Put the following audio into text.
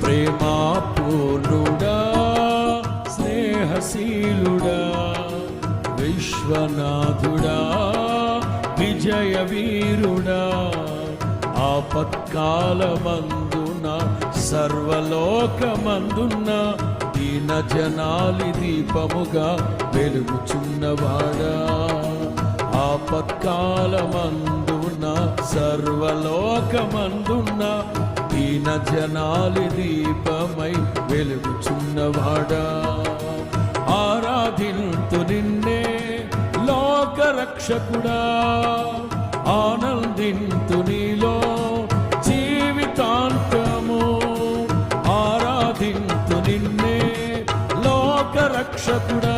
ప్రేమాపూర్ణుడా స్నేహశీలుడా విశ్వనాథుడా విజయ వీరుడా ఆపత్కాలమందున సర్వలోకమందున్న దీన జనాలి దీపముగా వెలుగుచున్నవాడా ఆపత్కాలమందున సర్వలోకమందున్న దీన జనాలి దీపమై వెలుగుచున్నవాడా ఆరాధింతు నిన్నే లోకరక్షకుడా ఆనందింతు నీలో జీవితాంతము ఆరాధింతు నిన్నే లోకరక్షకుడా